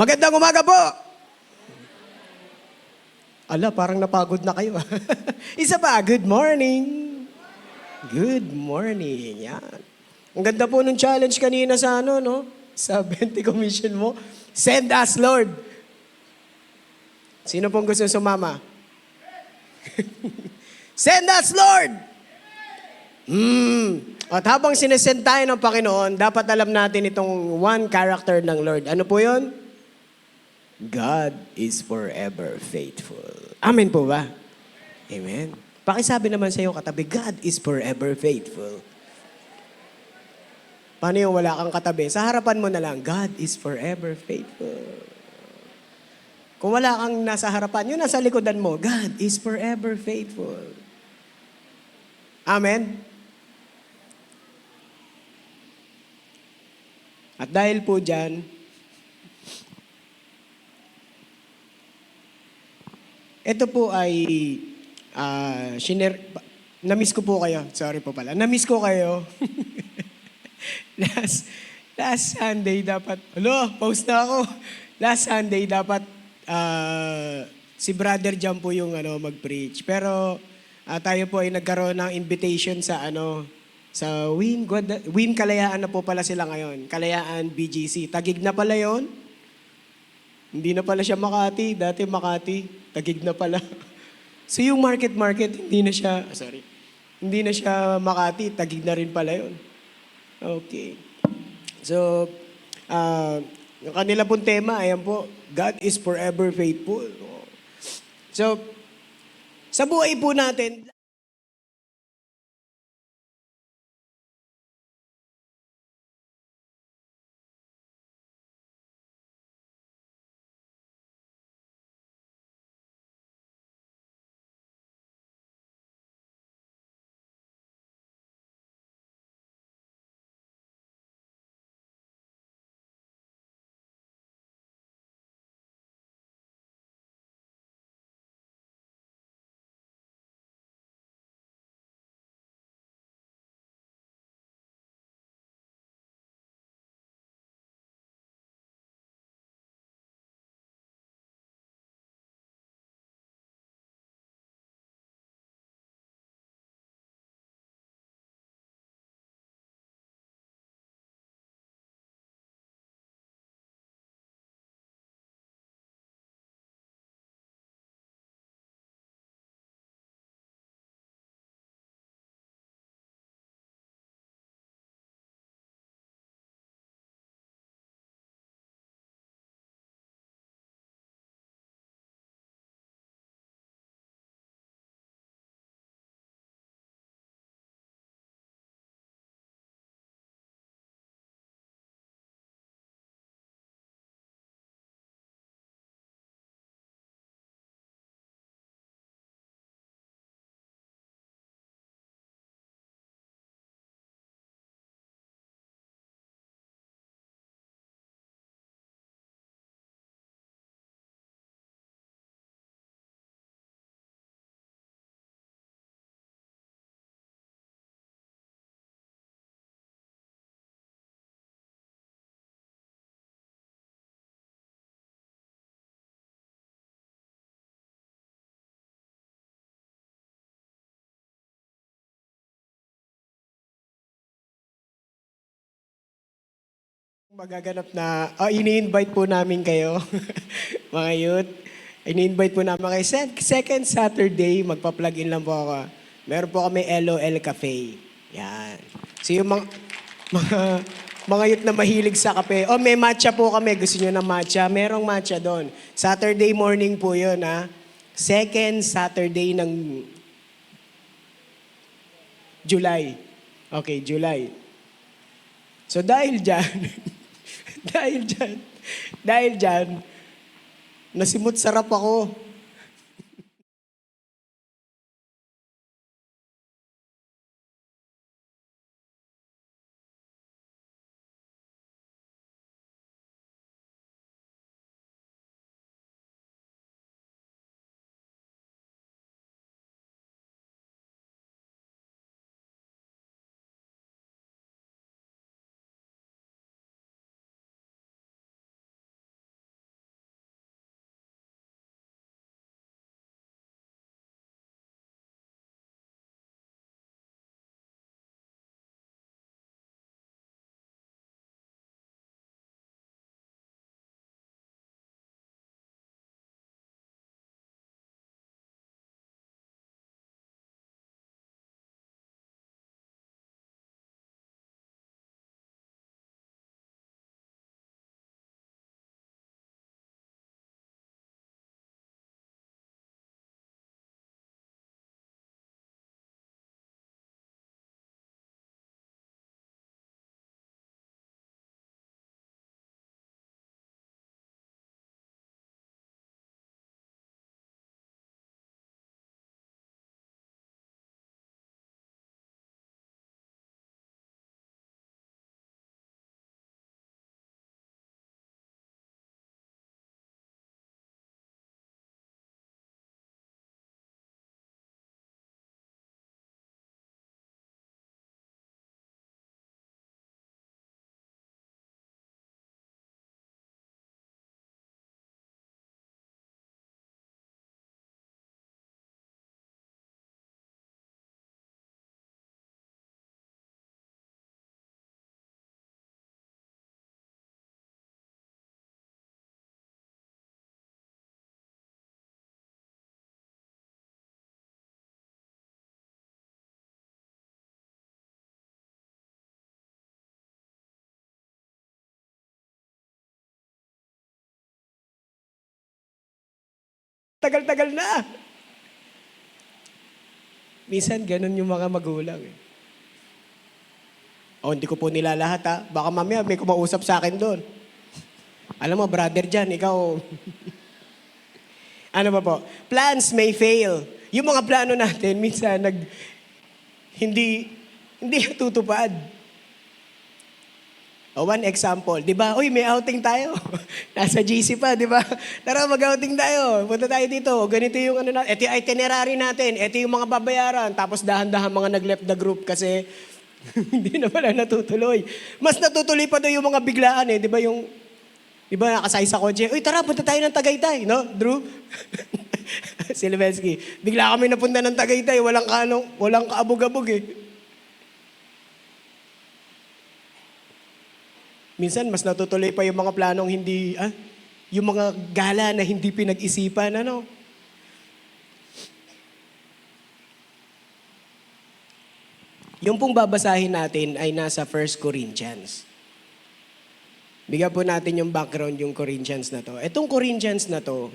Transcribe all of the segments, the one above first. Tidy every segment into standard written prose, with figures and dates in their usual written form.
Magandang umaga po! Ala, parang napagod na kayo. Isa pa, good morning. Good morning. Yan. Ang ganda po nung challenge kanina sa ano, no? Sa 20 commission mo. Send us, Lord. Sino pong gusto sumama? Send us, Lord! At habang sinesend tayo ng Panginoon, dapat alam natin itong one character ng Lord. Ano po yun? God is forever faithful. Amen po ba? Amen. Pakisabi naman sa iyo katabi, God is forever faithful. Paano yung wala kang katabi? Sa harapan mo na lang, God is forever faithful. Kung wala kang nasa harapan, yun nasa likodan mo, God is forever faithful. Amen? At dahil po dyan, ito po ay, na-miss ko po kayo. Sorry po pala. Na-miss ko kayo. last Sunday dapat, post na ako. Last Sunday dapat si Brother Jam po yung mag-preach. Pero tayo po ay nagkaroon ng invitation sa sa Win Kalayaan na po pala sila ngayon. Kalayaan BGC. Tagig na pala yon. Hindi na pala siya Makati. Dati Makati. Tagig na pala. So yung market, hindi na siya, hindi na siya Makati. Tagig na rin pala yon. Okay. So, yung kanila pong tema, ayan po, God is forever faithful. So, sa buhay po natin, magaganap na, ini-invite po namin kayo, mga youth. Ini-invite po namin kayo. Second Saturday, magpa-plug in lang po ako. Meron po kami LOL Cafe. Yan. So yung mga, mga youth na mahilig sa kape. May matcha po kami. Gusto nyo ng matcha? Merong matcha doon. Saturday morning po yun, ha? Second Saturday ng July. Okay, July. So dahil dyan, dahil dyan, nasimot sarap ako. tagal-tagal na. Minsan, ganun yung mga magulang. Eh. Hindi ko po nilalahat ha. Baka mamaya may kumausap sa akin doon. Alam mo, brother dyan, ikaw... Ano ba po? Plans may fail. Yung mga plano natin, minsan, hindi natutupad. One example, di ba? Uy, may outing tayo. Nasa GC pa, di ba? Tara, mag-outing tayo. Punta tayo dito. Ganito yung ito yung itinerary natin. Ito yung mga babayaran. Tapos dahan-dahan mga nag-left the group kasi hindi na pala natutuloy. Mas natutuloy pa daw yung mga biglaan eh. Di ba yung, di ba nakasay sa kotse? Uy, tara, punta tayo ng Tagaytay. No, Drew? Silvesky. Bigla kami napunta ng Tagaytay. Walang kaabog-abog eh. Minsan, mas natutuloy pa yung mga planong yung mga gala na hindi pinag-isipan, ano? Yung pong babasahin natin ay nasa 1 Corinthians. Bigyan po natin yung background yung Corinthians na to. Itong Corinthians na to,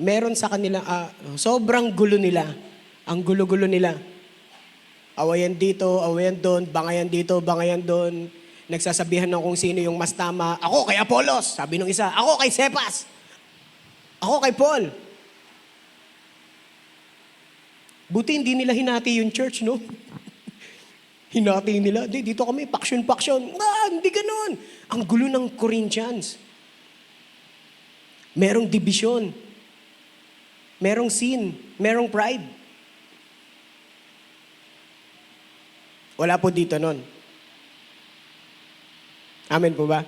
meron sa kanila, sobrang gulo nila. Ang gulo-gulo nila. Awayan dito, awayan doon, bangayan dito, bangayan doon. Nagsasabihan ng kung sino yung mas tama. Ako kay Apolos, sabi nung isa. Ako kay Cephas. Ako kay Paul. Buti hindi nila hinati yung church, no? Hinati nila. Dito kami, paksyon-paksyon. Hindi ganun. Ang gulo ng Corinthians. Merong division. Merong sin. Merong pride. Wala po dito nun. Amen po ba?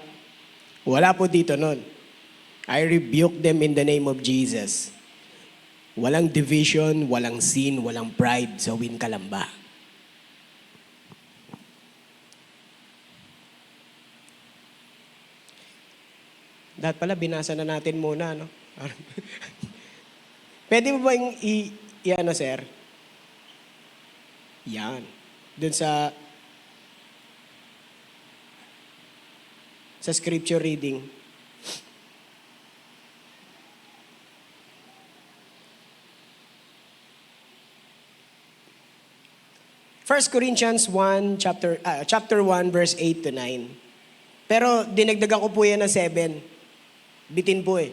Wala po dito nun. I rebuke them in the name of Jesus. Walang division, walang sin, walang pride sa Win Kalamba. Dapat pala, binasa na natin muna, no? Pwede mo ba yung ano, sir? Yan. Doon sa scripture reading. First Corinthians 1, chapter 1, verse 8 to 9. Pero dinagdagan ko po yan ng 7. Bitin po eh.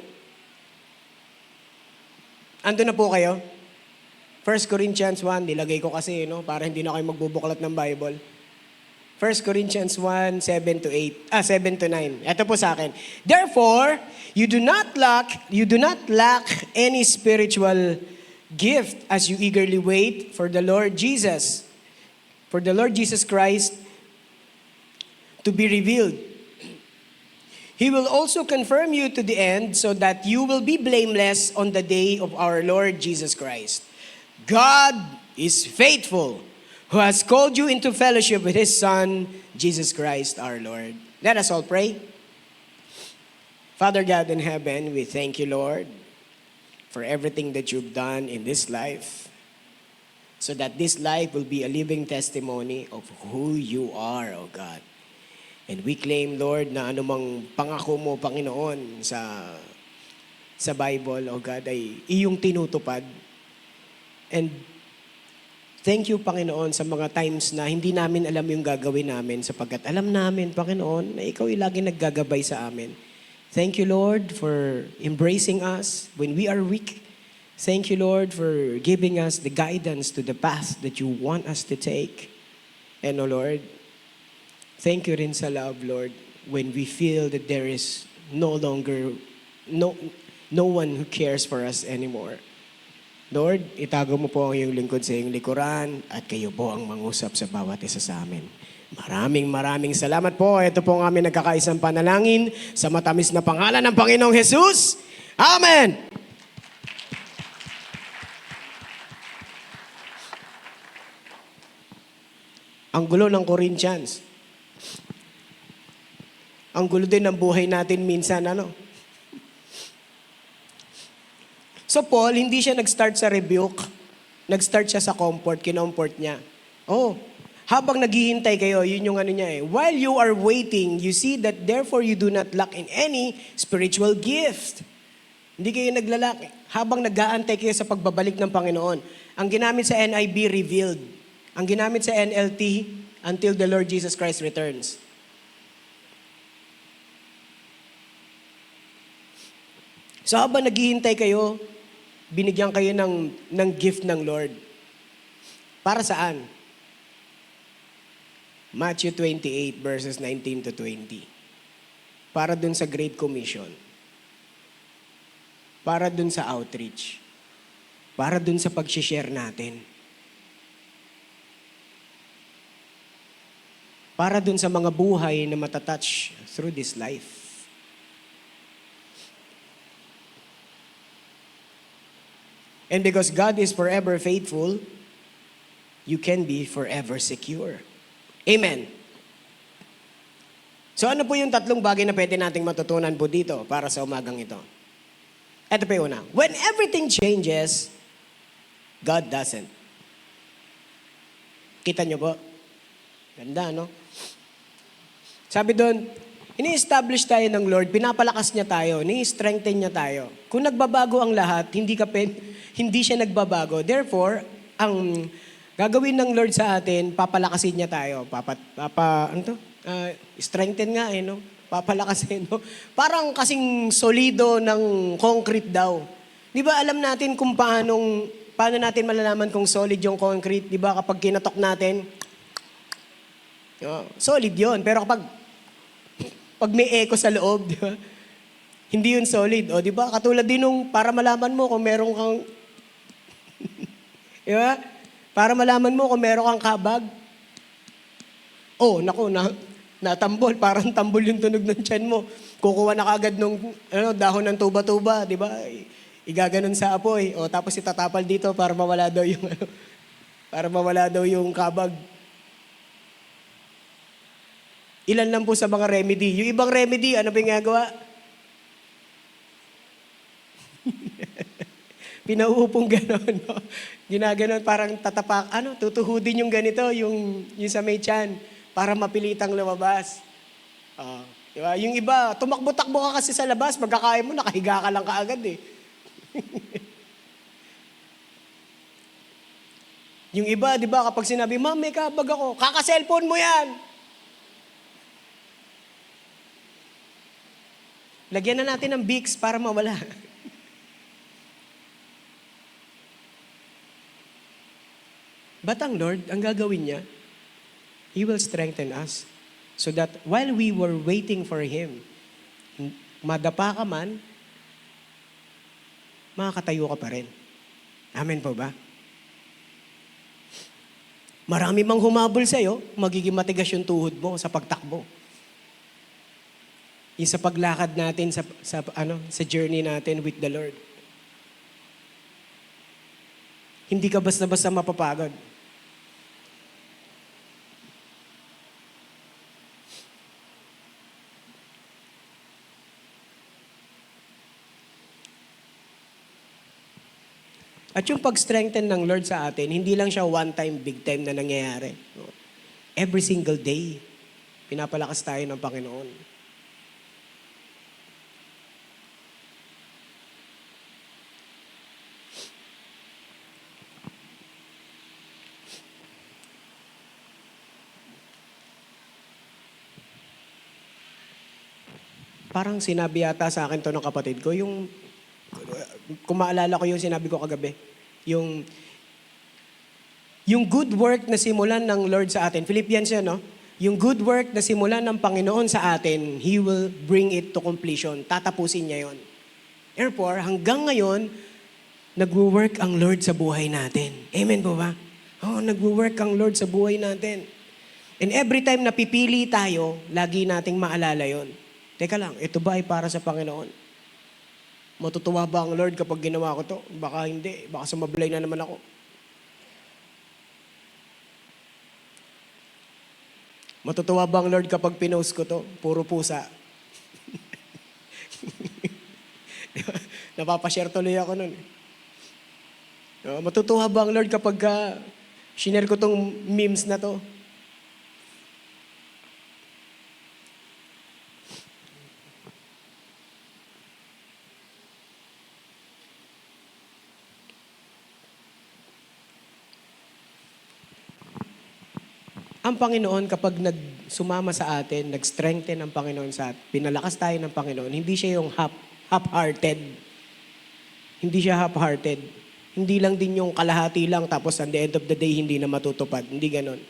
Ando na po kayo? First Corinthians 1, nilagay ko kasi, no, para hindi na kayo magbubuklat ng Bible. 1 Corinthians 1, 7 to 9. Ito po sa akin. Therefore, you do not lack any spiritual gift as you eagerly wait for the Lord Jesus Christ to be revealed. He will also confirm you to the end so that you will be blameless on the day of our Lord Jesus Christ. God is faithful, who has called you into fellowship with His Son, Jesus Christ our Lord. Let us all pray. Father God in heaven, we thank you, Lord, for everything that you've done in this life, so that this life will be a living testimony of who you are, O God. And we claim, Lord, na anumang pangako mo, Panginoon, sa Bible, O God, ay iyong tinutupad. And thank you, Panginoon, sa mga times na hindi namin alam yung gagawin namin sapagkat alam namin, Panginoon, na ikaw ay lagi naggagabay sa amin. Thank you, Lord, for embracing us when we are weak. Thank you, Lord, for giving us the guidance to the path that you want us to take. And, O Lord, thank you rin sa love, Lord, when we feel that there is no one who cares for us anymore. Lord, itago mo po ang iyong lingkod sa iyong likuran at kayo po ang mangusap sa bawat isa sa amin. Maraming salamat po. Ito po ang aming nagkakaisang panalangin sa matamis na pangalan ng Panginoong Jesus. Amen! Ang gulo ng Corinthians. Ang gulo din ng buhay natin minsan, So Paul, hindi siya nag-start sa rebuke. Nag-start siya sa comfort, kinomfort niya. Habang naghihintay kayo, yun yung niya eh. While you are waiting, you see that therefore you do not lack in any spiritual gift. Hindi kayo naglalaki. Habang nag-aantay kayo sa pagbabalik ng Panginoon. Ang ginamit sa NIV, revealed. Ang ginamit sa NLT, until the Lord Jesus Christ returns. So habang naghihintay kayo, binigyan kayo ng gift ng Lord. Para saan? Matthew 28 verses 19 to 20. Para dun sa Great Commission. Para dun sa outreach. Para dun sa pag-share natin. Para dun sa mga buhay na matatouch through this life. And because God is forever faithful, you can be forever secure. Amen. So ano po yung tatlong bagay na pwede nating matutunan po dito para sa umagang ito? Ito pa yung una. When everything changes, God doesn't. Kita nyo po? Ganda, no? Sabi doon, ini-establish tayo ng Lord, pinapalakas niya tayo, ni-strengthen niya tayo. Kung nagbabago ang lahat, hindi siya nagbabago. Therefore, ang gagawin ng Lord sa atin, papalakasin niya tayo. Strengthen nga no? Papalakasin, no? Parang kasing solido ng concrete daw. Di ba alam natin kung paano natin malalaman kung solid yung concrete? Di ba kapag kinatok natin, solid yon. Pero pag may echo sa loob, di ba? Hindi yun solid. O di ba? Katulad din para malaman mo kung meron kang di ba? Para malaman mo kung meron kang kabag. Natambol. Parang tambol yung tunog ng tiyan mo. Kukuha na kagad nung dahon ng tuba-tuba, di ba? Igaganon sa apoy. O tapos itatapal dito para mawala daw yung kabag. Ilan lang po sa mga remedy. Yung ibang remedy, ano pa yung ginagawa? Pinauupong gano'n, no? Ginaganon, parang tatapak, tutuhudin yung ganito, yung sa may tiyan, para mapilitang lumabas. Diba? Yung iba, tumakbo-takbo ka kasi sa labas, magkakaya mo, nakahiga ka lang kaagad eh. Yung iba, di ba, kapag sinabi, Ma'am, may kabag ako, kaka-cellphone mo yan. Lagyan na natin ng Vicks para mawala. But ang Lord, ang gagawin niya, He will strengthen us. So that while we were waiting for Him, madapa ka man, makakatayo ka pa rin. Amen po ba? Marami mang humabol sa'yo, magiging matigas yung tuhod mo sa pagtakbo. Yung sa paglakad natin, sa journey natin with the Lord. Hindi ka basta-basta mapapagod. At yung pag-strengthen ng Lord sa atin, hindi lang siya one time, big time na nangyayari. Every single day, pinapalakas tayo ng Panginoon. Parang sinabi yata sa akin to ng kapatid ko, kung maalala ko yung sinabi ko kagabi, yung good work na simulan ng Lord sa atin, Philippians yun, no? Yung good work na simulan ng Panginoon sa atin, He will bring it to completion. Tatapusin niya yon. Therefore, hanggang ngayon, nagwo-work ang Lord sa buhay natin. Amen po ba? Nagwo-work ang Lord sa buhay natin. And every time na pipili tayo, lagi nating maalala yon. Teka lang, ito ba ay para sa Panginoon? Matutuwa ba ang Lord kapag ginawa ko to? Baka hindi. Baka sumablay na naman ako. Matutuwa ba ang Lord kapag pinost ko to? Puro pusa. Napapashare tuloy ako nun. Matutuwa ba ang Lord kapag shinare ko tong memes na to? Ang Panginoon kapag sumama sa atin, nag-strengthen ang Panginoon sa atin, pinalakas tayo ng Panginoon, hindi siya yung half-hearted. Hindi siya half-hearted. Hindi lang din yung kalahati lang tapos at the end of the day hindi na matutupad. Hindi ganon.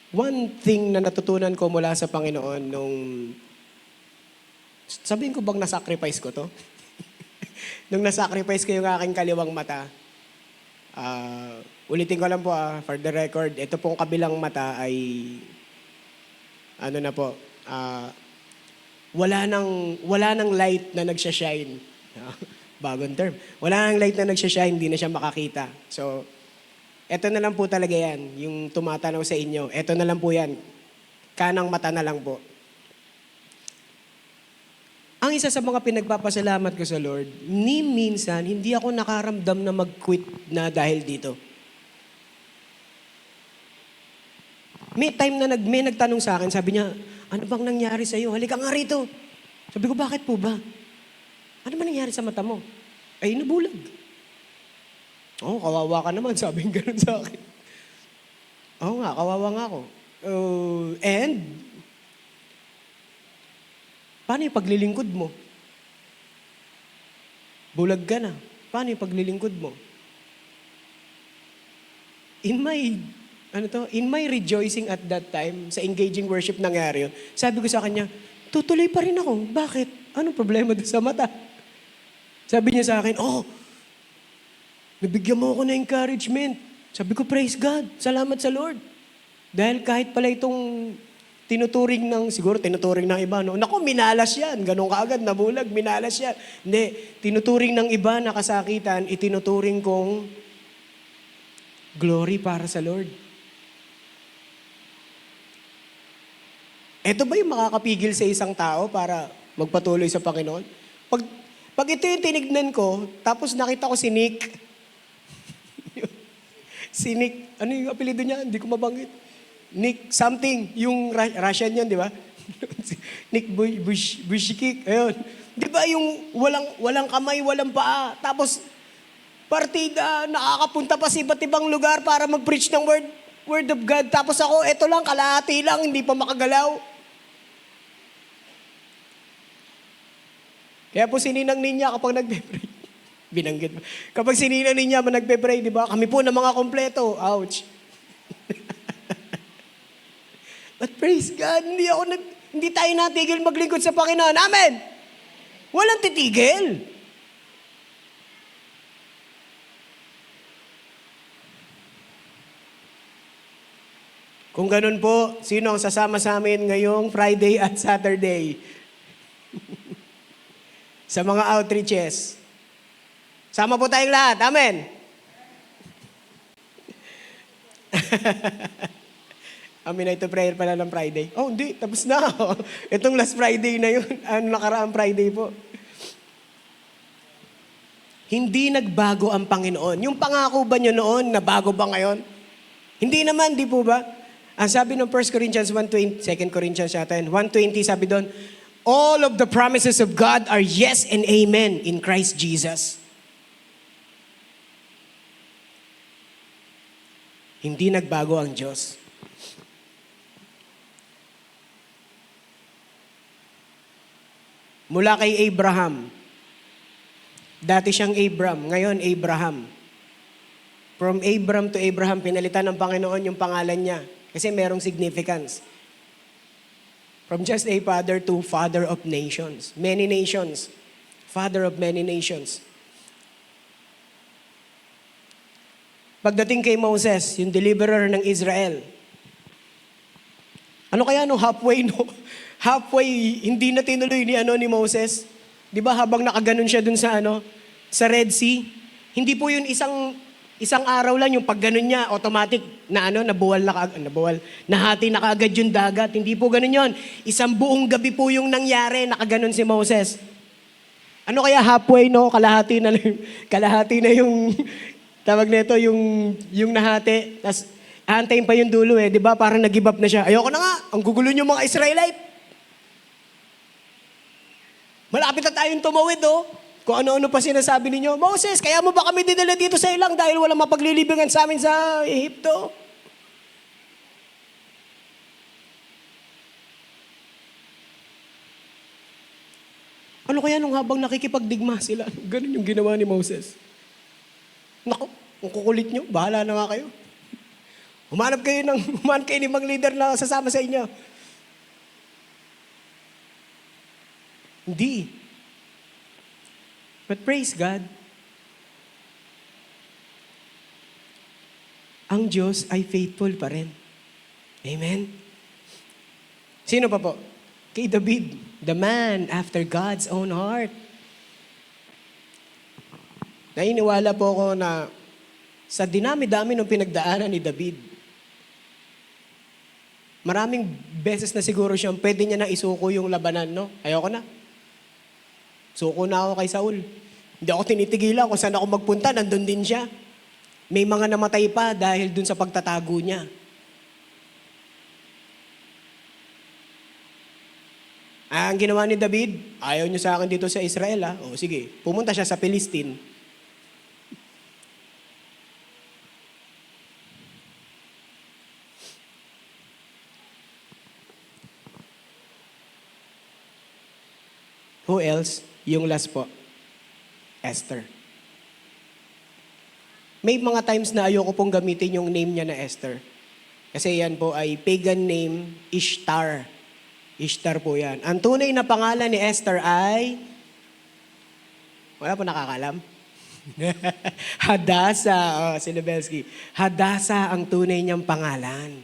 One thing na natutunan ko mula sa Panginoon nung sabihin ko bang nasacrifice ko to? Nung nasacrifice ko yung aking kaliwang mata, ulitin ko lang po for the record, ito pong kabilang mata ay, ano na po, wala nang light na nagsashine. Bagong term. Wala nang light na nagsashine, hindi na siya makakita. So, ito na lang po talaga yan, yung tumatanaw sa inyo. Ito na lang po yan. Kanang mata na lang po. Ang isa sa mga pinagpapasalamat ko sa Lord, ni minsan, hindi ako nakaramdam na mag-quit na dahil dito. May time na may nagtanong sa akin, sabi niya, ano bang nangyari sa'yo? Halika nga rito. Sabi ko, bakit po ba? Ano ba nangyari sa mata mo? Ay, nabulag. Oo, kawawa ka naman, sabi ng ganun sa akin. Oo nga, kawawa nga ako. And, paano yung paglilingkod mo? Bulag ka na. Paano yung paglilingkod mo? In my rejoicing at that time, sa engaging worship nangyari yun, sabi ko sa kanya, tutuloy pa rin ako. Bakit? Anong problema doon sa mata? Sabi niya sa akin, nabigyan mo ako ng encouragement. Sabi ko, praise God. Salamat sa Lord. Dahil kahit pala itong tinuturing ng iba, no? Naku, minalas yan. Ganun kaagad, nabulag, minalas yan. Hindi, tinuturing ng iba na kasakitan, itinuturing kong glory para sa Lord. Ito ba yung makakapigil sa isang tao para magpatuloy sa Panginoon? Pag ito yung tinignan ko, tapos nakita ko si Nick. Si Nick, ano yung apelido niya? Hindi ko mabanggit. Nick something, yung Russian yun, di ba? Nick Bushikik, ayun. Di ba yung walang kamay, walang paa, tapos partida, nakakapunta pa sa iba't ibang lugar para mag-preach ng word of God. Tapos ako, eto lang, kalahati lang, hindi pa makagalaw. Kaya po sininang ninya kapag nagpe-pray, binanggit mo. Kapag sininang ninya nagpe-pray, di ba? Kami po na mga kompleto. Ouch. But praise God, hindi tayo natigil maglingkod sa Panginoon. Amen! Walang titigil. Kung ganun po, sino ang sasama sa amin ngayong Friday at Saturday? Sa mga outreaches. Sama po tayong lahat. Amen! Midnight to prayer pala ng Friday. Oh, hindi. Tapos na. Itong last Friday na yun. Nakaraang Friday po. Hindi nagbago ang Panginoon. Yung pangako ba nyo noon, nabago ba ngayon? Hindi naman, di po ba? Ang sabi ng 1 Corinthians 1:20, 2 Corinthians 1:20, sabi doon, all of the promises of God are yes and amen in Christ Jesus. Hindi nagbago ang Diyos. Mula kay Abraham. Dati siyang Abram, ngayon Abraham. From Abram to Abraham, pinalitan ng Panginoon yung pangalan niya. Kasi merong significance. From just a father to father of nations. Many nations. Father of many nations. Pagdating kay Moses, yung deliverer ng Israel. Ano kaya halfway, halfway, hindi na tinuloy ni Moses. Di ba habang nakaganon siya dun sa sa Red Sea, hindi po yun isang araw lang yung pagganon niya, automatic na nahati na kaagad yung dagat. Hindi po ganon yun. Isang buong gabi po yung nangyari, nakaganon si Moses. Ano kaya halfway, kalahati na yung, tawag nito, yung nahati. Tapos, aantayin pa yung dulo di ba? Parang nag-give up na siya. Ayoko na nga, ang gugulo niyo mga Israelite. Malapit na tayong tumawid, Kung ano-ano pa sinasabi ninyo, Moses, kaya mo ba kami dinala dito sa ilang dahil walang mapaglilibingan sa amin sa Ehipto? Ano kaya nung habang nakikipagdigma sila? Ganun yung ginawa ni Moses. Naku, kung kukulit nyo, bahala na nga kayo. Humanap kayo ng mga leader na sasama sa inyo. Hindi. But praise God, ang Diyos ay faithful pa rin. Amen? Sino pa po? Kay David, the man after God's own heart. Nainiwala po ako na sa dinami-dami ng pinagdaanan ni David, maraming beses na siguro siyang pwede niya na isuko yung labanan, no? Ayoko na. Suko na ako kay Saul. Hindi ako tinitigilan kung saan ako magpunta, nandun din siya. May mga namatay pa dahil dun sa pagtatago niya. Ang ginawa ni David, ayaw niyo sa akin dito sa Israel, ha? O sige, pumunta siya sa Palestine. Who else? Yung last po, Esther. May mga times na ayoko pong gamitin yung name niya na Esther. Kasi yan po ay pagan name, Ishtar. Ishtar po yan. Ang tunay na pangalan ni Esther ay, wala po nakakalam? Hadassah. Si Lebelsky. Hadassah ang tunay niyang pangalan.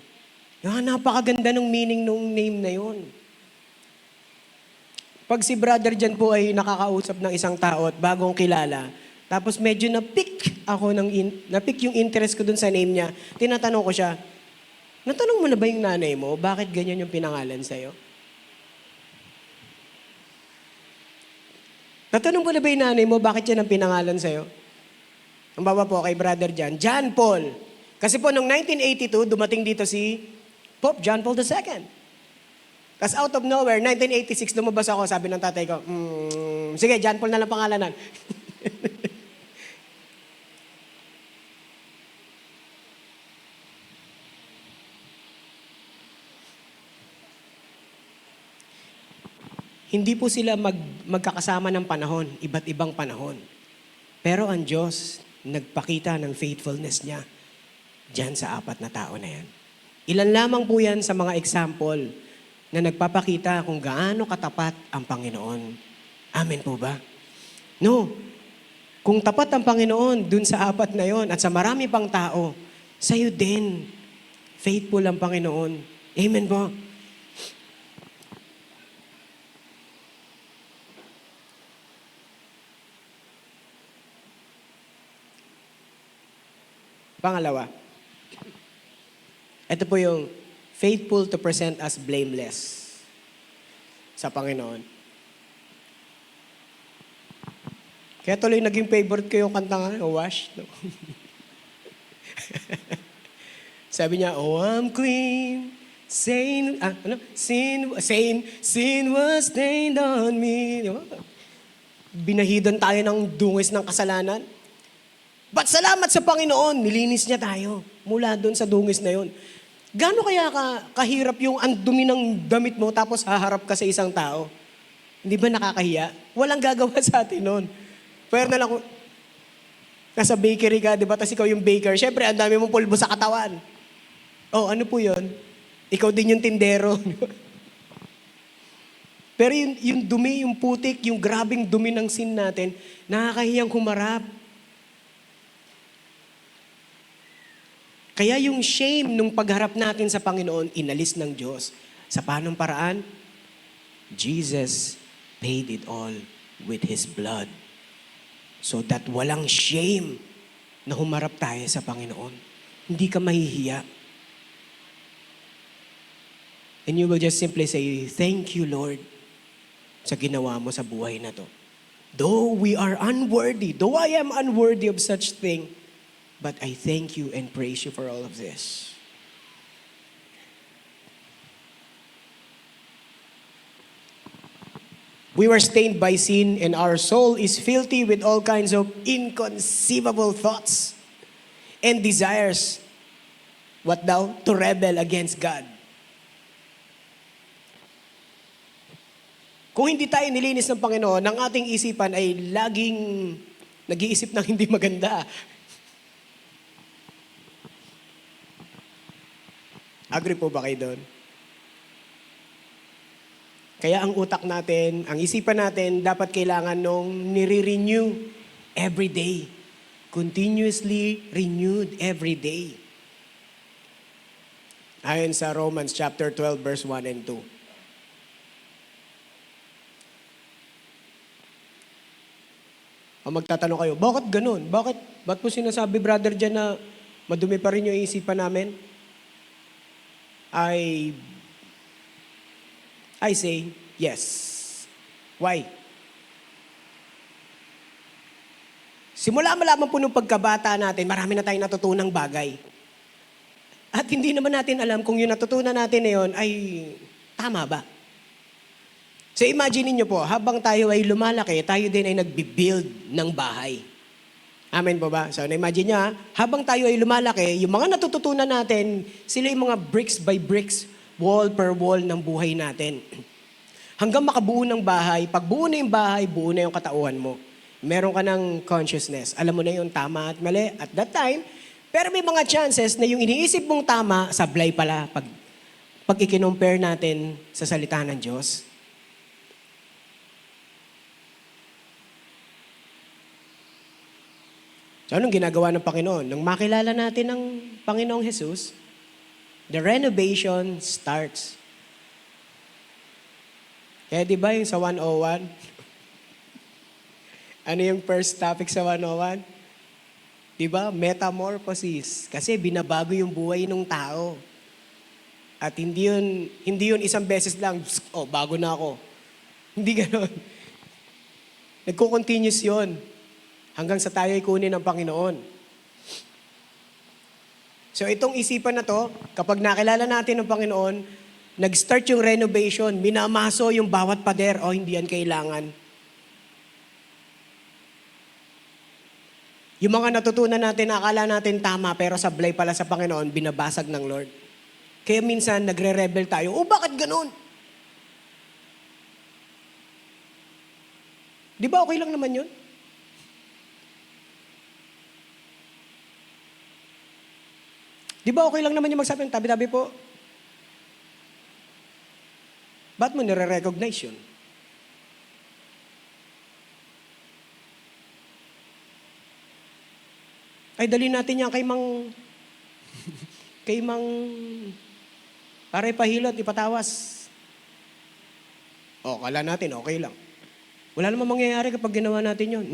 Napakaganda ng meaning ng name na yun. Pag si brother dyan po ay nakakausap ng isang tao at bagong kilala, tapos medyo na-pick yung interest ko dun sa name niya, tinatanong ko siya, natanong mo na ba yung nanay mo, bakit ganyan yung pinangalan sa'yo? Natanong mo na ba yung nanay mo, bakit yan ang pinangalan sa'yo? Ang baba po kay brother dyan, John Paul. Kasi po noong 1982, dumating dito si Pope John Paul II. Tapos out of nowhere, 1986, lumabas ako, sabi ng tatay ko, sige, John Paul na lang pangalanan. Hindi po sila magkakasama ng panahon, iba't ibang panahon. Pero ang Diyos, nagpakita ng faithfulness niya dyan sa apat na tao na yan. Ilan lamang po yan sa mga example na nagpapakita kung gaano katapat ang Panginoon. Amen po ba? No. Kung tapat ang Panginoon dun sa apat na yon at sa marami pang tao, sa'yo din, faithful ang Panginoon. Amen po? Pangalawa, ito po yung faithful to present us blameless sa Panginoon. Kaya tuloy naging favorite ko yung kanta nga, Wash. No? Sabi niya, oh, I'm clean, sin was stained on me. Binahidan tayo ng dungis ng kasalanan. But salamat sa Panginoon, nilinis niya tayo mula doon sa dungis na yun. Gaano kaya kahirap yung ang dumi ng damit mo tapos haharap ka sa isang tao? Hindi ba nakakahiya? Walang gagawa sa atin nun. Pero na lang, nasa bakery ka, di ba? Tapos ikaw yung baker. Siyempre, ang dami mong pulbo sa katawan. Oh, ano po yun? Ikaw din yung tindero. Pero yung dumi, yung putik, yung grabing dumi ng sin natin, nakakahiyang humarap. Kaya yung shame nung pagharap natin sa Panginoon, inalis ng Diyos. Sa paanong paraan? Jesus paid it all with His blood. So that walang shame na humarap tayo sa Panginoon. Hindi ka mahihiya. And you will just simply say, thank you, Lord, sa ginawa mo sa buhay na to. Though we are unworthy, though I am unworthy of such thing, but I thank you and praise you for all of this. We were stained by sin, and our soul is filthy with all kinds of inconceivable thoughts and desires. What daw? To rebel against God. Kung hindi tayo nilinis ng Panginoon, ang ating isipan ay laging nag-iisip ng hindi maganda. Agree po ba kayo doon? Kaya ang utak natin, ang isipan natin, dapat kailangan nung nire-renew every day. Continuously renewed every day. Ayon sa Romans chapter 12, verse 1 and 2. Magtatanong kayo, bakit ganun? Ba't po sinasabi, brother, dyan na madumi pa rin yung isipan namin? I say, yes. Why? Simula malaman po nung pagkabata natin, marami na tayong natutunang bagay. At hindi naman natin alam kung yung natutunan natin na yun ay tama ba? So imagine niyo po, habang tayo ay lumalaki, tayo din ay nagbi-build ng bahay. Amen po ba? So na-imagine niyo, habang tayo ay lumalaki, yung mga natututunan natin, sila yung mga bricks by bricks, wall per wall ng buhay natin. Hanggang makabuo ng bahay, pag buo na yung bahay, buo na yung katauhan mo. Meron ka ng consciousness. Alam mo na yung tama at mali at that time, pero may mga chances na yung iniisip mong tama, sablay pala pag i-compare natin sa salita ng Diyos. So anong ginagawa ng Panginoon? Nung makilala natin ang Panginoong Jesus, the renovation starts. Kaya di ba yung sa 101? Ano yung first topic sa 101? Di ba? Metamorphosis. Kasi binabago yung buhay ng tao. At hindi yun isang beses lang, bago na ako. Hindi ganon. Nagko-continuous yun. Hanggang sa tayo ay kunin ng Panginoon. So itong isipan na to, kapag nakilala natin ng Panginoon, nag-start yung renovation, minamaso yung bawat pader, hindi yan kailangan. Yung mga natutunan natin, akala natin tama, pero sablay pala sa Panginoon, binabasag ng Lord. Kaya minsan, nagre-rebel tayo, bakit ganun? Di ba okay lang naman yun? Di ba okay lang naman yung magsabi, tabi-tabi po? Ba't mo nire-recognize yun? Ay, dali natin yan kay Mang para ipahilot, ipatawas. Kala natin, okay lang. Wala namang mangyayari kapag ginawa natin yun.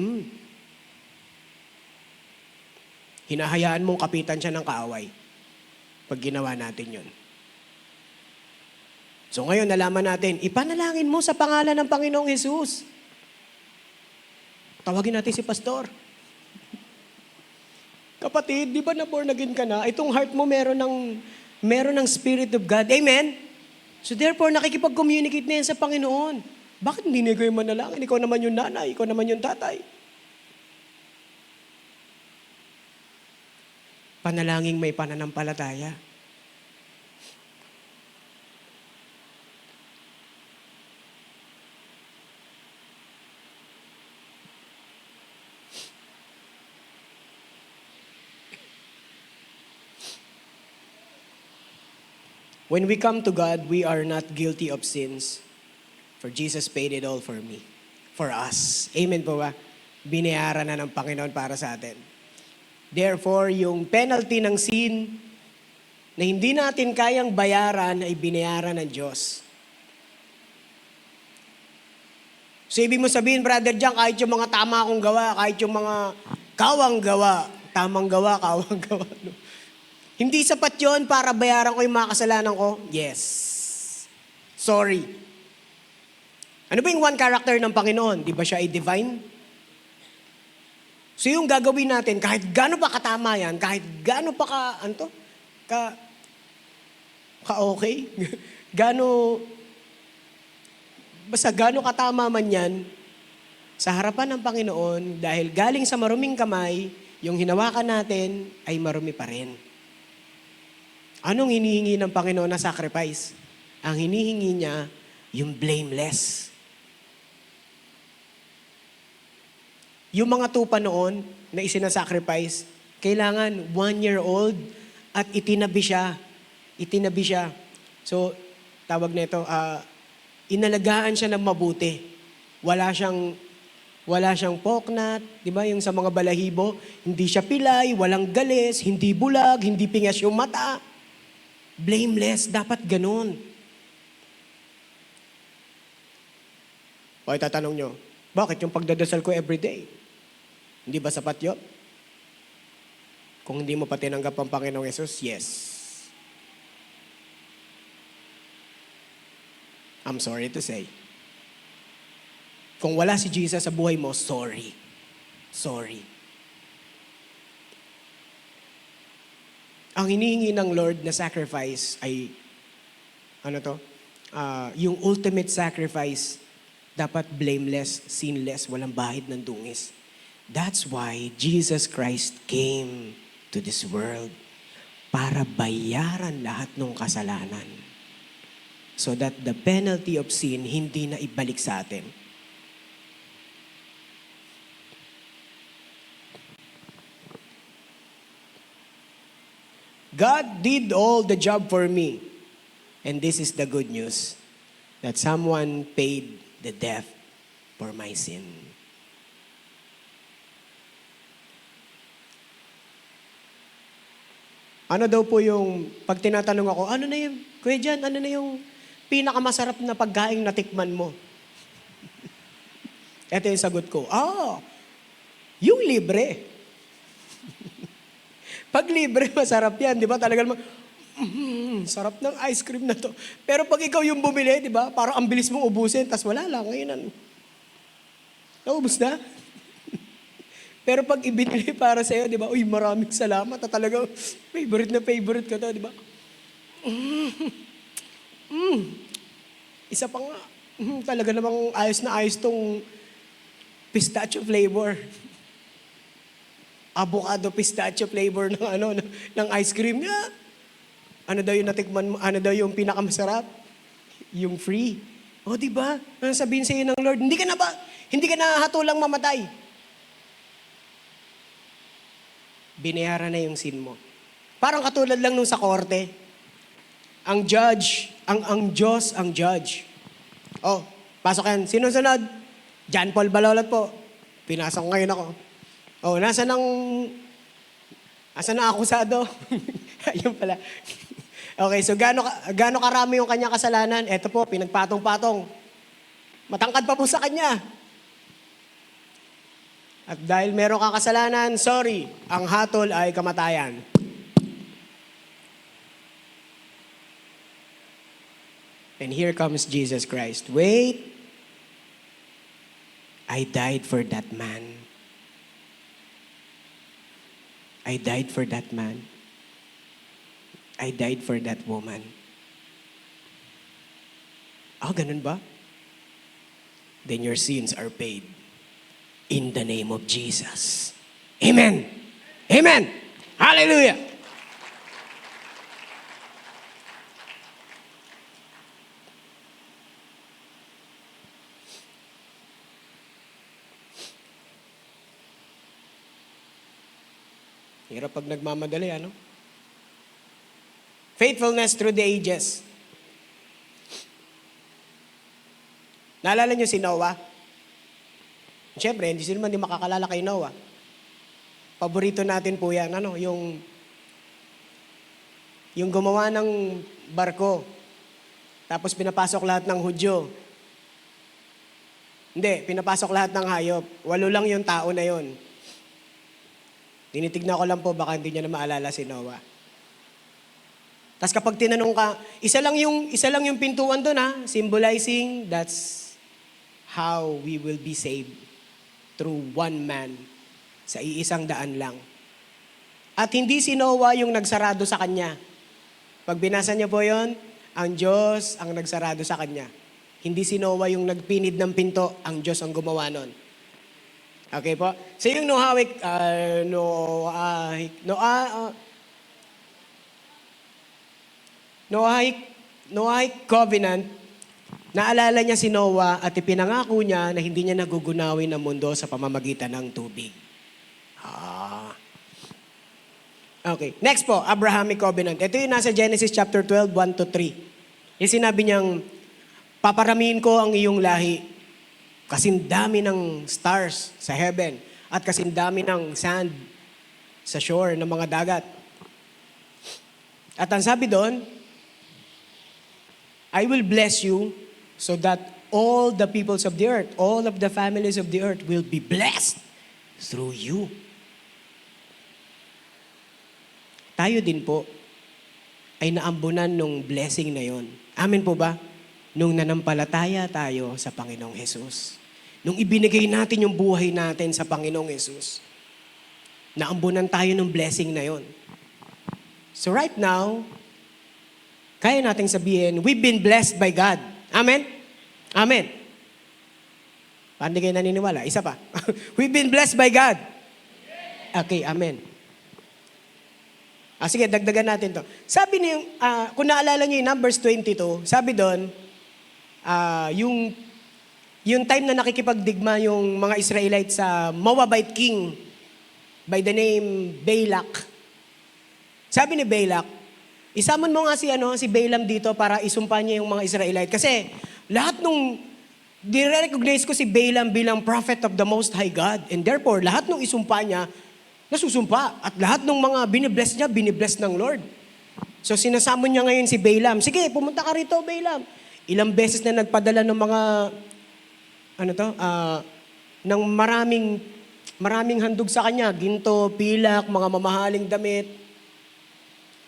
Hinahayaan mong kapitan siya ng kaaway pag ginawa natin yun. So ngayon, nalaman natin, ipanalangin mo sa pangalan ng Panginoong Jesus. Tawagin natin si pastor. Kapatid, di ba na born again ka na? Itong heart mo meron ng Spirit of God. Amen? So therefore, nakikipag-communicate na yan sa Panginoon. Bakit hindi na kayo manalangin? Ikaw naman yung nanay, ikaw naman yung tatay. Panalangin may pananampalataya. When we come to God, we are not guilty of sins. For Jesus paid it all for me. For us. Amen po ba? Binayaran na ng Panginoon para sa atin. Therefore, yung penalty ng sin na hindi natin kayang bayaran ay binayaran ng Diyos. So, ibig mo sabihin, Brother John, kahit yung mga tama akong gawa, kahit yung mga kawang gawa, tamang gawa, kawang gawa, no? Hindi sapat yon para bayaran ko yung mga kasalanan ko? Yes. Sorry. Ano ba yung one character ng Panginoon? Di ba siya ay divine? So yung gagawin natin, kahit gaano pa katama yan, kahit gaano pa ka okay, gaano Basta gaano katama man yan, sa harapan ng Panginoon, dahil galing sa maruming kamay, yung hinawakan natin ay marumi pa rin. Anong hinihingi ng Panginoon na sacrifice? Ang hinihingi niya, yung blameless. Yung mga tupa noon na isinasacrifice, kailangan 1-year-old at itinabi siya. Itinabi siya. So, tawag nito, inalagaan siya ng mabuti. Wala siyang poknat, di ba? Yung sa mga balahibo, hindi siya pilay, walang galis, hindi bulag, hindi pingas yung mata. Blameless, dapat ganun. O itatanong nyo, bakit yung pagdadasal ko everyday? Hindi ba sapat yun? Kung hindi mo pa tinanggap ang Panginoong Yesus, yes. I'm sorry to say. Kung wala si Jesus sa buhay mo, sorry. Sorry. Ang hinihingi ng Lord na sacrifice ay, yung ultimate sacrifice, dapat blameless, sinless, walang bahid ng dungis. That's why Jesus Christ came to this world para bayaran lahat ng kasalanan. So that the penalty of sin hindi na ibalik sa atin. God did all the job for me. And this is the good news, that someone paid the debt for my sin. Ano daw po yung, pag tinatanong ako, ano na yung, Kuya Jan, ano na yung pinakamasarap na pagkaing natikman mo? Ito yung sagot ko, yung libre. Pag libre, masarap yan, di ba? Talagang, sarap ng ice cream na to. Pero pag ikaw yung bumili, di ba? Parang ang bilis mong ubusin, tas wala lang, ngayon, naubos na. Pero pag ibinili para sa'yo, di ba? Uy, maraming salamat. At talagang favorite ka to, di ba? Isa pa nga. Talaga namang ayos na ayos tong pistachio flavor. Avocado pistachio flavor ng ice cream niya. Ano daw yung natikman mo? Ano daw yung pinakamasarap? Yung free. O, di ba? Ano sabihin sa'yo ng Lord? Hindi ka na hatulang mamatay. Binayaran na yung sin mo. Parang katulad lang nung sa korte. Ang judge, ang Diyos ang judge. Oh, pasok yan. Sino sunod? John Paul Balolot po. Pinasok ngayon ako. Oh, nasa na akusado? Ayun pala. Okay, so gaano karami yung kanyang kasalanan? Eto po, pinagpatong-patong. Matangkad pa po sa kanya. At dahil meron kang kasalanan, sorry, ang hatol ay kamatayan. And here comes Jesus Christ. Wait, I died for that man. I died for that man. I died for that woman. Ganun ba? Then your sins are paid. In the name of Jesus. Amen. Amen. Hallelujah. Hirap pag nagmamadali, ano? Faithfulness through the ages. Naalala niyo si Noah? Siyempre, hindi sila man makakalala kay Noah. Paborito natin po yan, yung gumawa ng barko, tapos pinapasok lahat ng Hudyo. Hindi, pinapasok lahat ng hayop. 8 lang yung tao na yon. Tinitignan ko lang po, baka hindi niya na maalala si Noah. Tapos kapag tinanong ka, isa lang yung pintuan doon, symbolizing that's how we will be saved. Through one man, sa iisang daan lang. At hindi si Noah yung nagsarado sa kanya. Pag binasa niyo po yon, ang Diyos ang nagsarado sa kanya. Hindi si Noah yung nagpinid ng pinto, ang Diyos ang gumawa nun. Okay po? So yung Noahic covenant, naalala niya si Noah at ipinangako niya na hindi niya nagugunawin ang mundo sa pamamagitan ng tubig. Okay. Next po, Abrahamic covenant. Ito yung nasa Genesis chapter 12, 1 to 3. Yung sinabi niyang, paparamihin ko ang iyong lahi. Kasindami ng stars sa heaven at kasindami ng sand sa shore ng mga dagat. At ang sabi doon, I will bless you so that all the peoples of the earth, all of the families of the earth will be blessed through you. Tayo din po ay naambunan nung blessing na yon. Amen po ba? Nung nanampalataya tayo sa Panginoong Hesus. Nung ibinigay natin yung buhay natin sa Panginoong Hesus. Naambunan tayo ng blessing na yon. So right now, kaya nating sabihin, we've been blessed by God. Amen? Amen. Paano kayo naniniwala? Isa pa. We've been blessed by God. Okay, amen. Sige, dagdagan natin to. Sabi niyo, kung naalala niyo yung Numbers 22, sabi doon, yung time na nakikipagdigma yung mga Israelites sa Moabite king by the name Balak. Sabi ni Balak, isamon mo nga si Balaam dito para isumpa niya yung mga Israelite. Kasi lahat nung, dire-recognize ko si Balaam bilang prophet of the Most High God. And therefore, lahat nung isumpa niya, nasusumpa. At lahat ng mga binibless niya, binibless ng Lord. So sinasamon niya ngayon si Balaam. Sige, pumunta ka rito, Balaam. Ilang beses na nagpadala ng mga, ng maraming handog sa kanya. Ginto, pilak, mga mamahaling damit.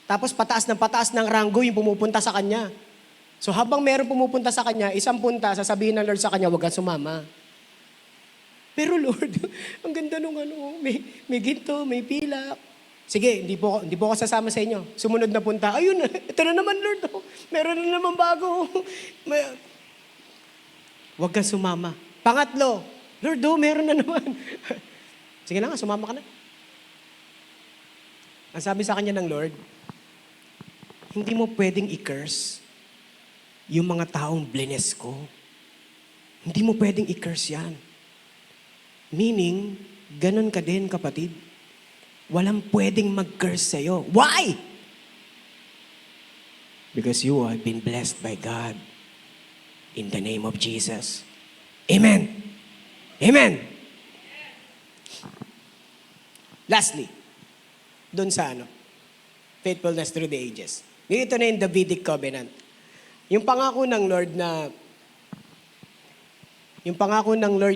Tapos pataas ng ranggo yung pumupunta sa kanya. So habang meron pumupunta sa kanya, isang punta, sasabihin ng Lord sa kanya, huwag kang sumama. Pero Lord, ang ganda nung may ginto, may pilak. Sige, hindi po ako sasama sa inyo. Sumunod na punta, ayun, ito na naman Lord, meron na naman bago. Huwag kang sumama. Pangatlo, Lord, meron na naman. Sige na nga, sumama ka na. Ang sabi sa kanya ng Lord, hindi mo pwedeng i-curse yung mga taong blines ko. Hindi mo pwedeng i-curse yan. Meaning, ganun ka din, kapatid. Walang pwedeng mag-curse sa'yo. Why? Because you have been blessed by God in the name of Jesus. Amen. Amen. Lastly, dun sa faithfulness through the ages. Dito na yung Davidic covenant. Yung pangako ng Lord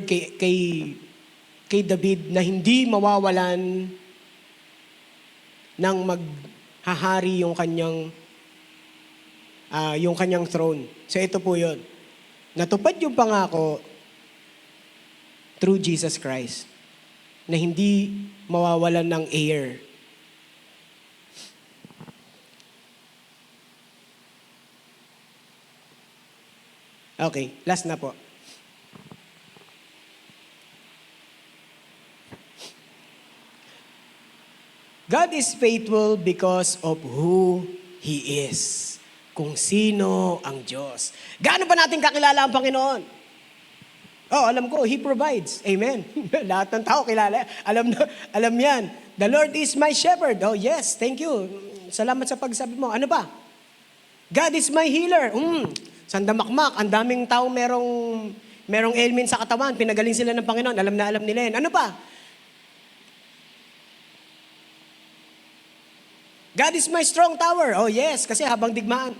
kay David na hindi mawawalan ng maghahari yung kanyang throne. So ito po yun. Natupad yung pangako through Jesus Christ na hindi mawawalan ng heir. Okay, last na po. God is faithful because of who He is. Kung sino ang Diyos. Gaano ba natin kakilala ang Panginoon? Alam ko, He provides. Amen. Lahat ng tao kilala. Alam yan. The Lord is my shepherd. Oh yes, thank you. Salamat sa pagsabi mo. Ano ba? God is my healer. Sandamakmak. Ang daming tao merong ailment sa katawan. Pinagaling sila ng Panginoon. Alam nila yan. Ano pa? God is my strong tower. Oh yes, kasi habang digmaan.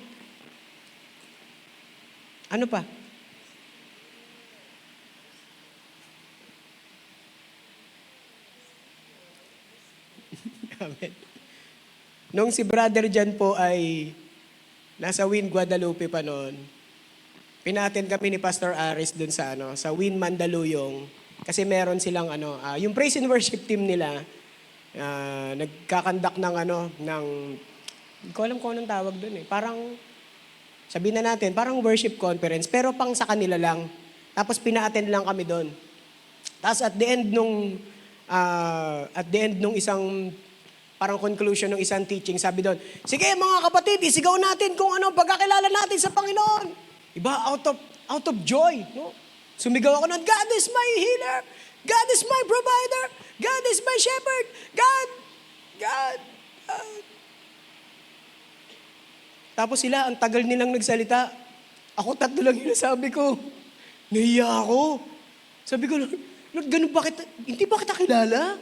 Ano pa? Amen. Nung si brother dyan po ay nasa Win Guadalupe pa noon, pinatin kami ni Pastor Aris dun sa Win Mandaluyong kasi meron silang yung praise and worship team nila, nagkakandak ng hindi ko alam kung anong tawag doon eh. Parang Sabihin na natin, parang worship conference, pero pang sa kanila lang. Tapos pina-attend lang kami doon. Tapos at the end nung isang parang conclusion ng isang teaching, sabi doon, sige mga kapatid, isigaw natin kung ano ang pagkakilala natin sa Panginoon. Iba, out of joy. No? Sumigaw ako ng, God is my healer. God is my provider. God is my shepherd. God. Tapos sila, ang tagal nilang nagsalita. Ako 3 lang yung nasabi ko. Nahiya ako. Sabi ko, Lord, ganun bakit, hindi ba kita kilala?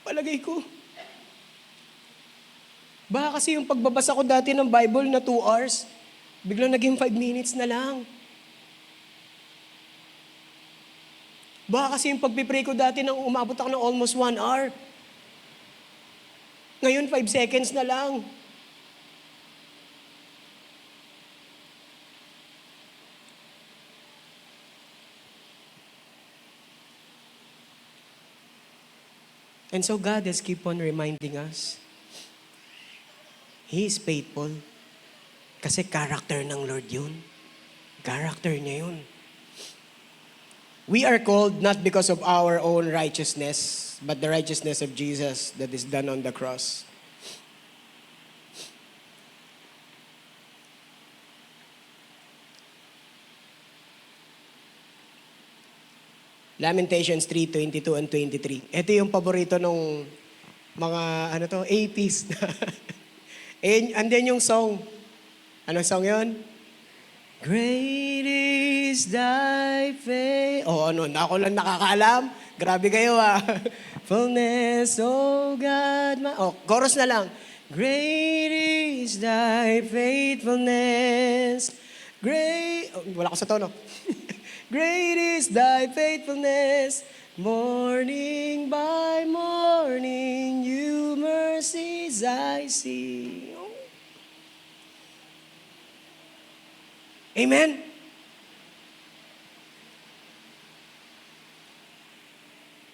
Palagay ko. Baka kasi yung pagbabasa ko dati ng Bible na 2 hours, biglang naging 5 minutes na lang. Baka kasi yung pagpipray ko dati nang umabot ako ng almost 1 hour. Ngayon, 5 seconds na lang. And so God has keep on reminding us, He is faithful. Kasi character ng Lord yun. Character niya yun. We are called not because of our own righteousness, but the righteousness of Jesus that is done on the cross. Lamentations 3:22 and 23. Ito yung paborito nung mga 80s. And then yung song. Anong song yun? Great is thy faith. Ako lang nakakaalam. Grabe kayo Fullness, oh God. Chorus na lang. Great is thy faithfulness. Wala ko sa tono. Great is thy faithfulness. Morning by morning, new mercies I see. Amen?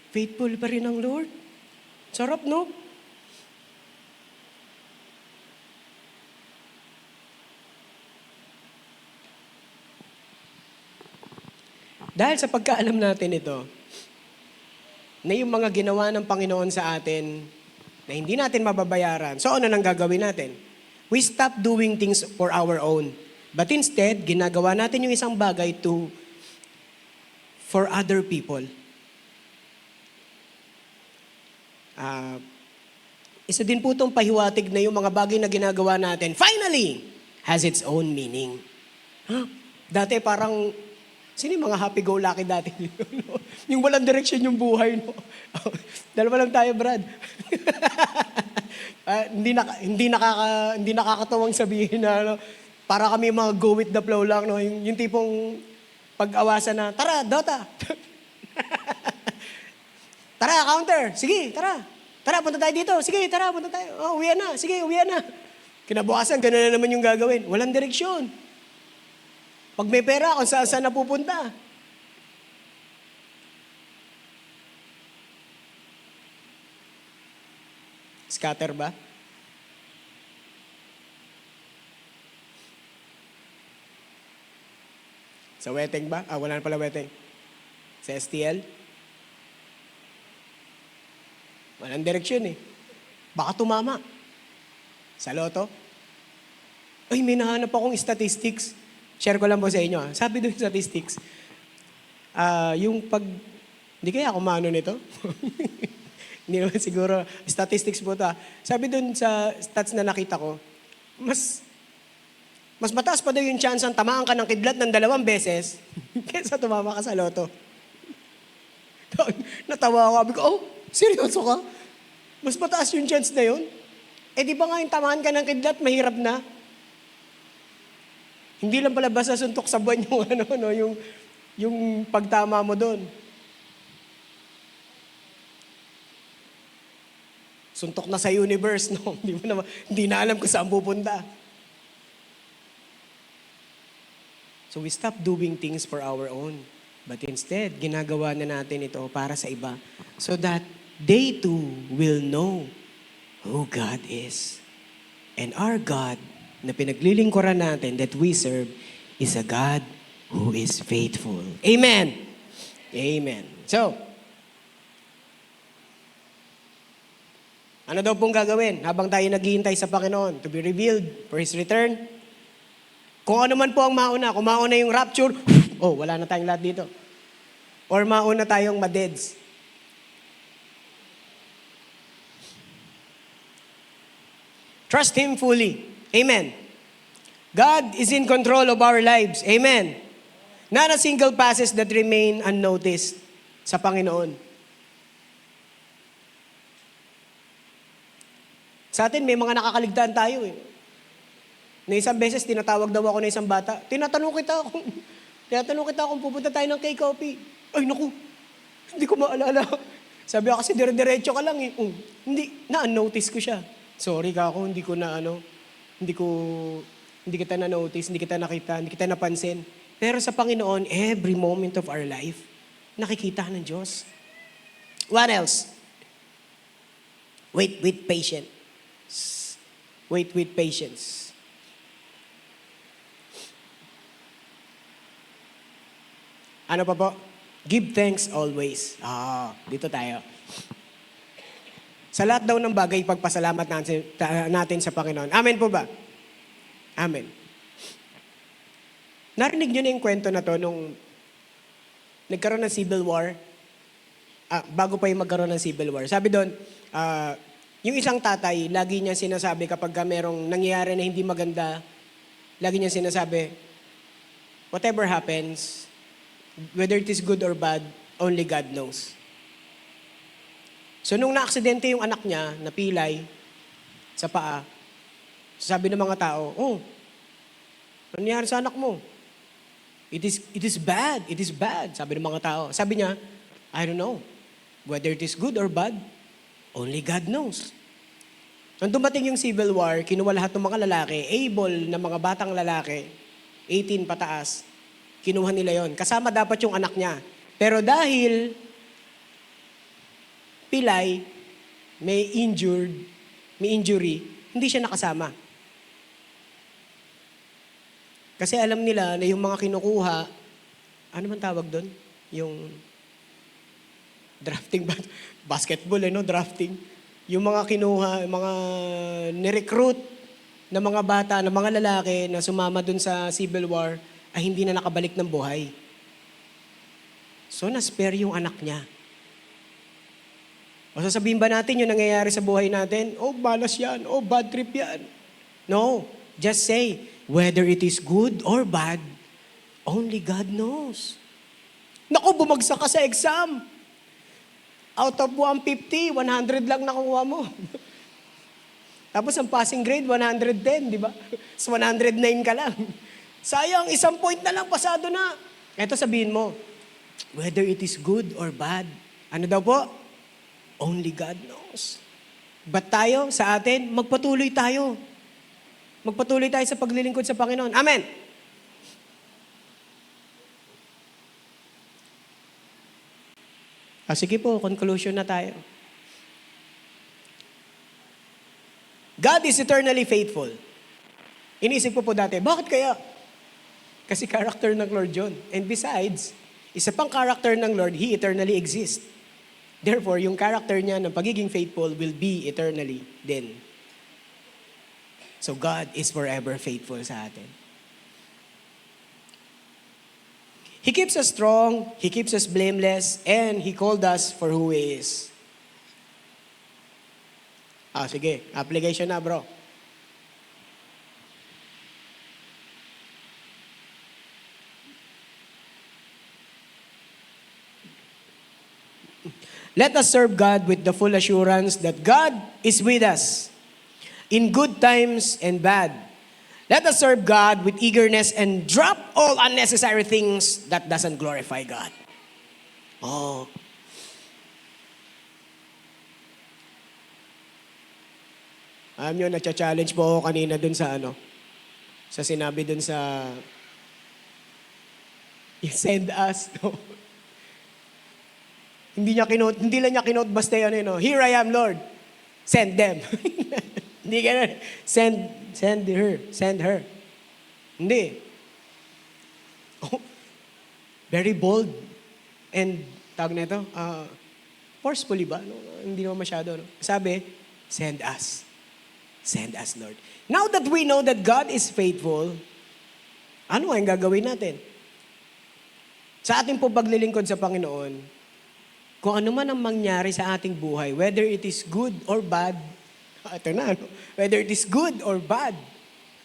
Faithful pa rin ang Lord. Sarap, no? Dahil sa pagkaalam natin ito, na yung mga ginawa ng Panginoon sa atin, na hindi natin mababayaran, so ano nang gagawin natin? We stop doing things for our own. But instead, ginagawa natin yung isang bagay for other people. Isa din po itong pahiwatig na yung mga bagay na ginagawa natin, finally, has its own meaning. Dati parang, sino yung mga happy-go-lucky dati? Yung walang direction yung buhay, no? Dalawa lang tayo, Brad. Hindi nakakatawang sabihin na, para kami mga go with the flow lang, no? Yung tipong pag-awasan na, tara, Dota. Tara, counter. Sige, tara. Tara, punta tayo dito. Sige, tara, punta tayo. Uwian na. Sige, uwian na. Kinabukasan, gano'n na naman yung gagawin. Walang direksyon. Pag may pera, kung saan napupunta. Scatter ba? Sa weteng ba? Wala na pala weteng. Sa STL? Walang direksyon Baka tumama. Sa loto? Ay, may nahanap akong statistics. Share ko lang po sa inyo. Sabi doon statistics, hindi kaya ako maano nito? Hindi naman siguro, statistics po ito. Sabi doon sa stats na nakita ko, mas mataas pa daw yung chance ang tamaan ka ng kidlat ng 2 beses kaysa tumama ka sa loto. Natawa ako. Sabi ko, seryoso ka? Mas mataas yung chance na yun? Di ba nga yung tamaan ka ng kidlat, mahirap na? Hindi lang pala basta suntok sa buwan yung, yung pagtama mo doon. Suntok na sa universe, no? Hindi na alam kung saan pupunta. So we stop doing things for our own. But instead, ginagawa na natin ito para sa iba. So that they too will know who God is. And our God na pinaglilingkuran natin that we serve is a God who is faithful. Amen. Amen. So, ano daw pong gagawin habang tayo naghihintay sa Panginoon to be revealed for His return? Kung ano man po ang mauna, kung mauna yung rapture, oh, wala na tayong lahat dito. Or mauna tayong madeds. Trust Him fully. Amen. God is in control of our lives. Amen. Not a single passes that remain unnoticed sa Panginoon. Sa atin, may mga nakakaligtaan tayo eh. Na isang beses, tinatawag daw ako ng isang bata. Tinatanong kita kung pupunta tayo ng K-Coffee. Ay, naku, hindi ko maalala. Sabi ako kasi dire-diretso ka lang eh. Hindi, na-unnotice ko siya. Sorry ka ako, hindi kita na-notice, hindi kita nakita, hindi kita napansin. Pero sa Panginoon, every moment of our life, nakikita ng Diyos. What else? Wait with patience. Wait with patience. Ano pa po? Give thanks always. Dito tayo. Sa lahat daw ng bagay, pagpasalamat natin sa Panginoon. Amen po ba? Amen. Narinig nyo na yung kwento na to nung nagkaroon ng civil war. Bago pa yung magkaroon ng civil war. Sabi doon, yung isang tatay, lagi niya sinasabi kapag merong nangyayari na hindi maganda, lagi niya sinasabi, whatever happens, whether it is good or bad, only God knows. So nung na-aksidente yung anak niya, napilay sa paa, sabi ng mga tao, ano nangyari sa anak mo? It is bad, it is bad, sabi ng mga tao. Sabi niya, I don't know. Whether it is good or bad, only God knows. Nung dumating yung civil war, kinuha lahat ng mga lalaki, able na mga batang lalaki, 18 pataas, kinuha nila yon. Kasama dapat yung anak niya. Pero dahil pilay, may injury, hindi siya nakasama. Kasi alam nila na yung mga kinukuha, ano man tawag doon? Yung drafting, basketball, drafting. Yung mga kinuha, mga nirecruit na mga bata, na mga lalaki na sumama doon sa civil war, ay hindi na nakabalik ng buhay. So, na-spare yung anak niya. O sasabihin ba natin yung nangyayari sa buhay natin, balas yan, bad trip yan. No, just say, whether it is good or bad, only God knows. Naku, bumagsak ka sa exam. Out of 150, 100 lang nakuha mo. Tapos ang passing grade, 110, di ba? So 109 ka lang. Sayang, 1 point na lang, pasado na. Eto sabihin mo, whether it is good or bad, ano daw po? Only God knows. But tayo, sa atin, magpatuloy tayo. Magpatuloy tayo sa paglilingkod sa Panginoon. Amen! Sige po, conclusion na tayo. God is eternally faithful. Iniisip ko po dati, bakit kaya? Kasi character ng Lord yun. And besides, isa pang character ng Lord, He eternally exists. Therefore, yung character niya ng pagiging faithful will be eternally din. So God is forever faithful sa atin. He keeps us strong, He keeps us blameless, and He called us for who He is. Sige, application na bro. Let us serve God with the full assurance that God is with us in good times and bad. Let us serve God with eagerness and drop all unnecessary things that doesn't glorify God. Alam nyo, nagcha-challenge po ako kanina dun sa sa sinabi dun sa you send us. No? Hindi lang niya kinote basta yan, here I am, Lord. Send them. Hindi ganun. Send her. Hindi. Oh, very bold. And, tawag na ito, forcefully ba? No? Hindi naman masyado. No? Sabi, send us. Send us, Lord. Now that we know that God is faithful, ano ang gagawin natin? Sa ating po paglilingkod sa Panginoon, kung ano man ang mangyari sa ating buhay, whether it is good or bad, ito na, no? Whether it is good or bad,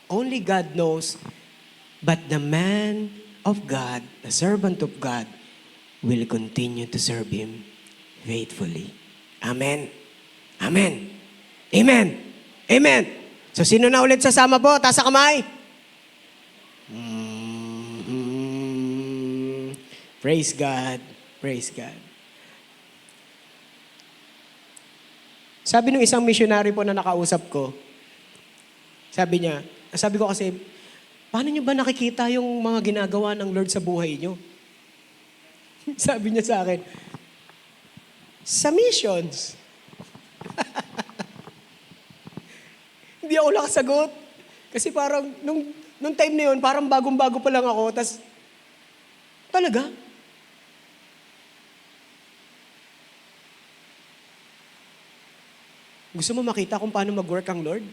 only God knows. But the man of God, the servant of God, will continue to serve Him faithfully. Amen. Amen. Amen. Amen. So sino na ulit sasama po? Taas sa kamay. Praise God. Praise God. Sabi nung isang missionary po na nakausap ko, sabi ko kasi, paano nyo ba nakikita yung mga ginagawa ng Lord sa buhay nyo? Sabi niya sa akin, sa missions. Hindi ako nakasagot. Kasi parang, nung time na yun, parang bagong-bago pa lang ako. Tas, talaga? Gusto mo makita kung paano mag-work ang Lord?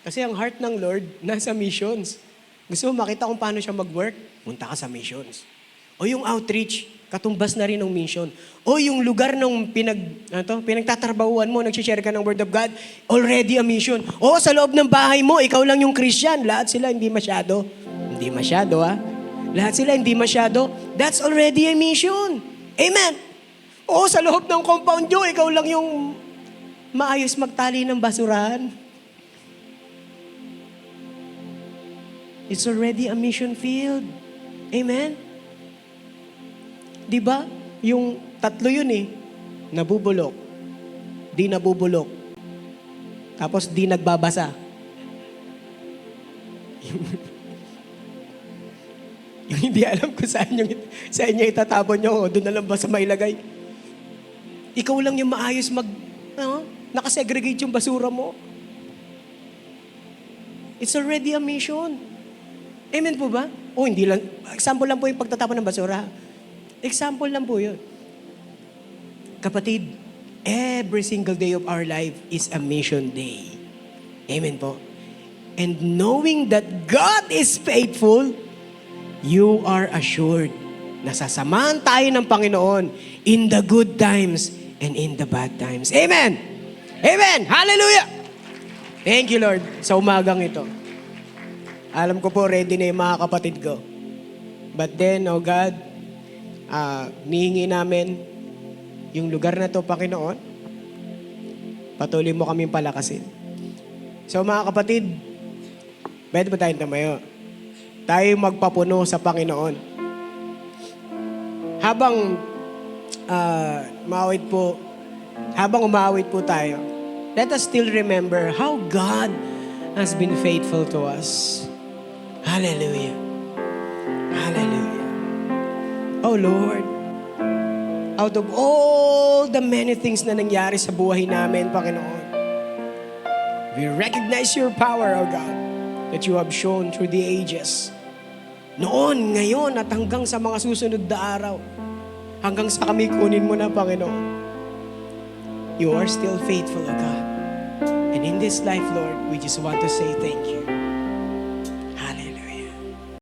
Kasi ang heart ng Lord, nasa missions. Gusto mo makita kung paano siya mag-work? Punta ka sa missions. O yung outreach, katumbas na rin ng mission. O yung lugar ng pinagtatrabahuan mo, nag-share ka ng Word of God, already a mission. O sa loob ng bahay mo, ikaw lang yung Christian. Lahat sila hindi masyado. Hindi masyado, ha? Lahat sila hindi masyado. That's already a mission. Amen. O sa loob ng compound nyo, ikaw lang yung maayos magtali ng basurahan. It's already a mission field. Amen? Diba? Yung tatlo yun nabubulok, di nabubulok, tapos di nagbabasa. Yung hindi alam kung saan inyo itatapon nyo, doon na lang ba sa mailagay. Ikaw lang yung maayos nakasegregate yung basura mo. It's already a mission. Amen po ba? Hindi lang. Example lang po yung pagtatapon ng basura. Example lang po yun. Kapatid, every single day of our life is a mission day. Amen po. And knowing that God is faithful, you are assured na sasamahan tayo ng Panginoon in the good times and in the bad times. Amen! Amen! Hallelujah! Thank you, Lord, sa umagang ito. Alam ko po, ready na yung mga kapatid ko. But then, oh God, nihingi namin yung lugar na to, Panginoon. Patuloy mo kaming palakasin. So mga kapatid, pwede ba tayong tumayo? Tayo magpapuno sa Panginoon. Habang umaawit po tayo, let us still remember how God has been faithful to us. Hallelujah. Hallelujah. Oh Lord, out of all the many things na nangyari sa buhay namin, Panginoon, we recognize your power, O God, that you have shown through the ages. Noon, ngayon, at hanggang sa mga susunod na araw, hanggang sa kami kunin mo na, Panginoon, you are still faithful, O God. And in this life, Lord, we just want to say thank you.